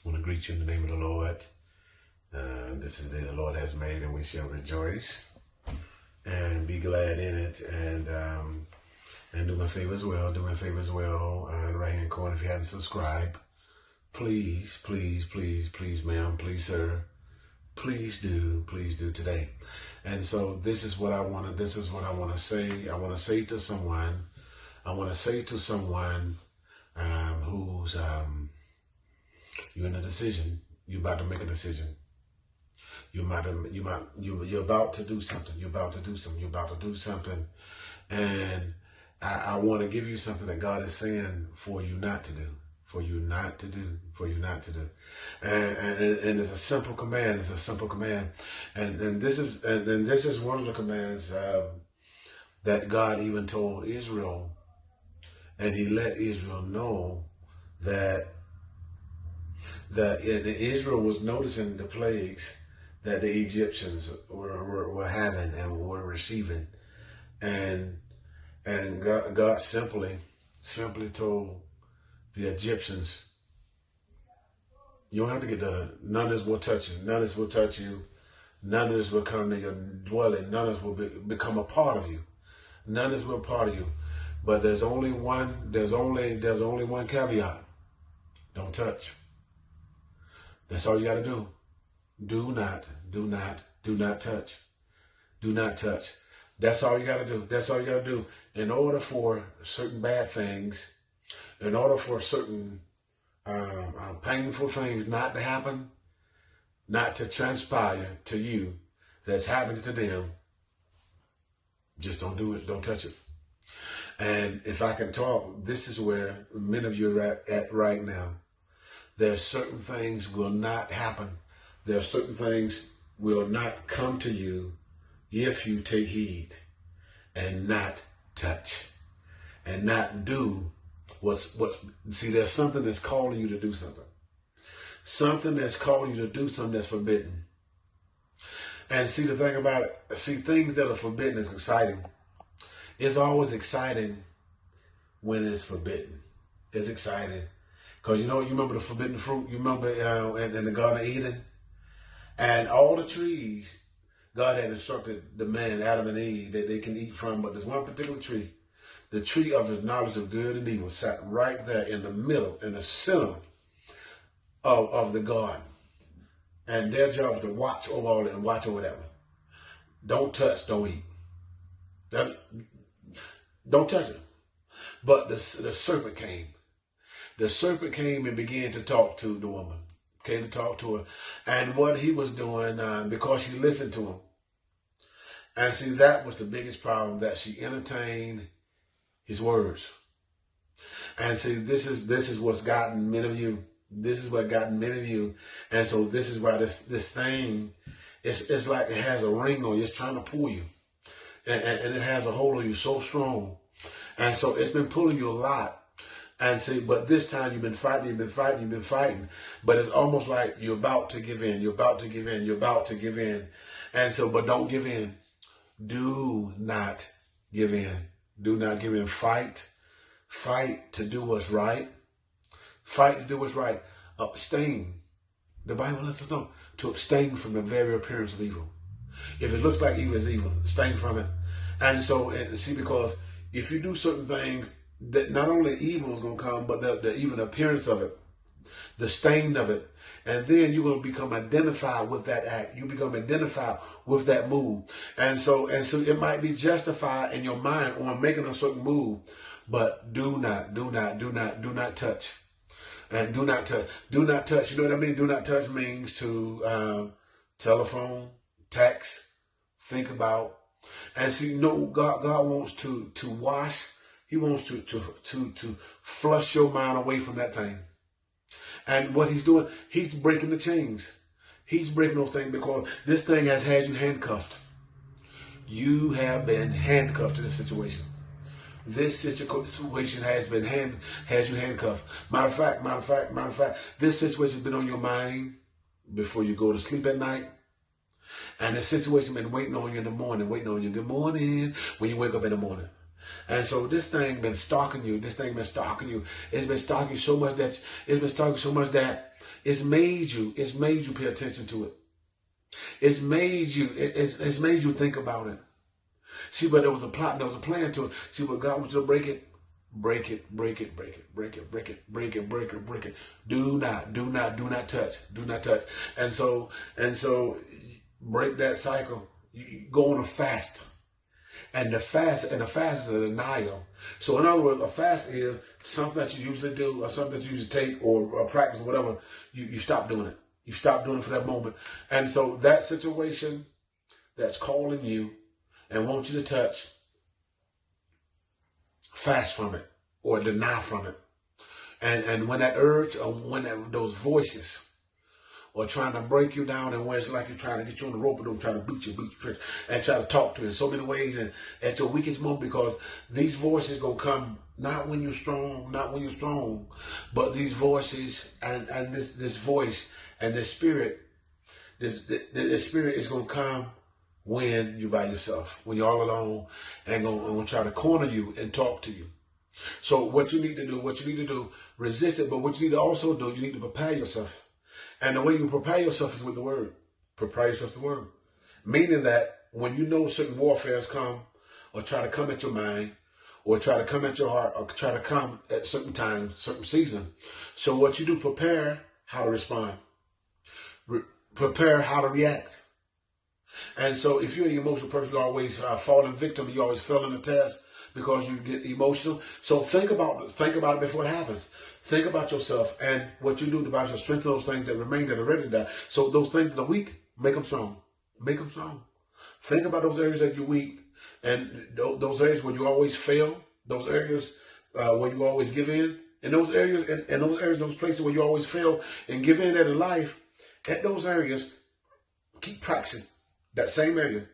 I want to greet you in the name of the Lord. This is the day the Lord has made, and we shall rejoice and be glad in it. And do me a favor as well. Do me a favor as well. In the right-hand corner, if you haven't subscribed, please, ma'am, please, sir, please do today. And so this is what I want to say. I want to say to someone. Who's you're in a decision. You're about to make a decision. You're about to do something. You're about to do something. And I want to give you something that God is saying for you not to do. And it's a simple command. And this is one of the commands that God even told Israel. And he let Israel know that Israel was noticing the plagues that the Egyptians were having and were receiving. And God simply told the Egyptians, you don't have to get done. None of this will touch you. None of this will touch you. None of this will come to your dwelling. None of this will become a part of you. None of this will be a part of you. But there's only one caveat. Don't touch. That's all you got to do. Do not touch. Do not touch. That's all you got to do. In order for certain bad things, in order for certain painful things not to happen, not to transpire to you, that's happening to them, just don't do it. Don't touch it. And if I can talk, this is where many of you are at right now. There are certain things will not happen. There are certain things will not come to you if you take heed and not touch and not do see, there's something that's calling you to do something. Something that's calling you to do something that's forbidden. And see, the thing about it, things that are forbidden is exciting. It's always exciting when it's forbidden. It's exciting. Because you remember the forbidden fruit? You remember in the Garden of Eden? And all the trees, God had instructed the man, Adam and Eve, that they can eat from. But there's one particular tree, the tree of the knowledge of good and evil, sat right there in the middle, in the center of the garden. And their job was to watch over all that and watch over that one. Don't touch, don't eat. Don't touch it. But the serpent came. The serpent came and began to talk to the woman. Came to talk to her. And what he was doing, because she listened to him. And see, that was the biggest problem, that she entertained his words. And see, this is what's gotten many of you. This is what gotten many of you. And so this is why this thing, it's like it has a ring on you. It's trying to pull you. And it has a hold on you so strong. And so it's been pulling you a lot. And see, but this time you've been fighting. But it's almost like you're about to give in. And so, but don't give in. Do not give in. Fight to do what's right. Abstain. The Bible lets us know to abstain from the very appearance of evil. If it looks like evil is evil, abstain from it. And so, see, because if you do certain things, that not only evil is going to come, but the even appearance of it, the stain of it. And then you're going to become identified with that act. You become identified with that move. And so it might be justified in your mind on making a certain move, but do not touch. And do not touch. You know what I mean? Do not touch means to telephone, text, think about. And see, God wants to wash. He wants to flush your mind away from that thing. And what he's doing, he's breaking the chains. He's breaking those things because this thing has had you handcuffed. You have been handcuffed to this situation. This situation has you handcuffed. Matter of fact, this situation has been on your mind before you go to sleep at night. And this situation has been waiting on you in the morning, good morning, when you wake up in the morning. And so this thing been stalking you. It's been stalking you so much that It's made you pay attention to it. It's made you think about it. See, but there was a plot and there was a plan to it. See, but God was to break it. Break it. Do not touch. Do not touch. And so break that cycle. You go on a fast. And the fast is a denial. So in other words, a fast is something that you usually do or something that you usually take or practice or whatever. You stop doing it. You stop doing it for that moment. And so that situation that's calling you and wants you to touch, fast from it or deny from it. And when that urge or when those voices or trying to break you down and where it's like you're trying to get you on the rope and don't try to beat you, and try to talk to you in so many ways and at your weakest moment, because these voices gonna come not when you're strong, but these voices and this voice and this spirit, this spirit is gonna come when you're by yourself, when you're all alone, and gonna try to corner you and talk to you. So what you need to do, resist it, but what you need to also do, you need to prepare yourself. And the way you prepare yourself is with the word. Prepare yourself with the word. Meaning that when you know certain warfares come or try to come at your mind or try to come at your heart or try to come at certain times, certain season. So what you do, prepare how to respond. Prepare how to react. And so if you're an emotional person, you always falling victim. You always fail in the test because you get emotional. So think about it before it happens. Think about yourself and what you do. The Bible says, strengthen those things that remain, that are ready to die. So those things that are weak, make them strong. Make them strong. Think about those areas that you're weak and those areas where you always fail. Those areas where you always give in. And those areas, those places where you always fail and give in in life. At those areas, keep practicing that same area.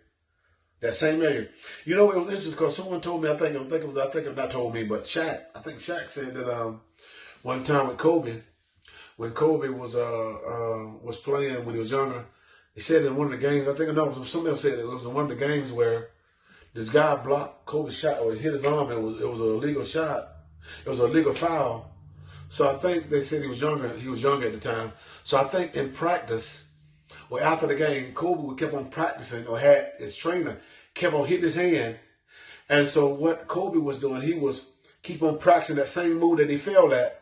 That same area. You know, it was interesting because someone told me, I think not told me, but Shaq. I think Shaq said that one time with Kobe, when Kobe was playing when he was younger, he said in one of the games, I think somebody else said it was in one of the games where this guy blocked Kobe's shot or hit his arm. It was an illegal shot. It was an illegal foul. So I think they said he was younger. He was younger at the time. So I think in practice, or after the game, Kobe would keep on practicing, or had his trainer kept on hitting his hand. And so what Kobe was doing, he was keep on practicing that same move that he failed at,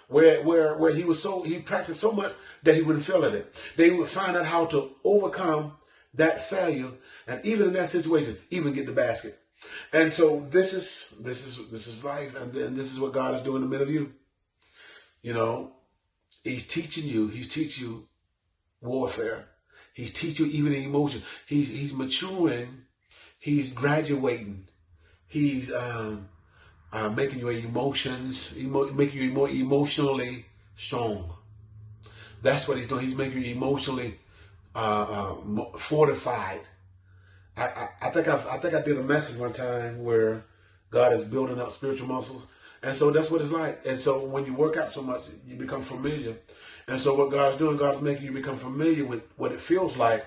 where he practiced so much that he wouldn't fail at it. They would find out how to overcome that failure, and even in that situation, even get the basket. And so this is life, and this is what God is doing in the middle of you. You know, He's teaching you warfare. He's teaching you even in emotion. He's maturing. He's graduating. He's making your emotions, making you more emotionally strong. That's what He's doing. He's making you emotionally fortified. I think I did a message one time where God is building up spiritual muscles. And so that's what it's like. And so when you work out so much, you become familiar. And so what God's doing, God's making you become familiar with what it feels like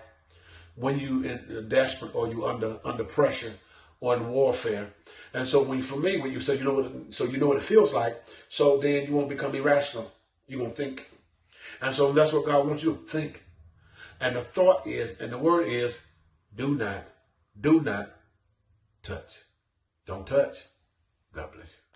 when you in desperate or you under pressure or in warfare. And so when you say you know what it feels like, so then you won't become irrational. You won't think. And so that's what God wants you to think. And the thought is, and the word is, do not touch. Don't touch. God bless you.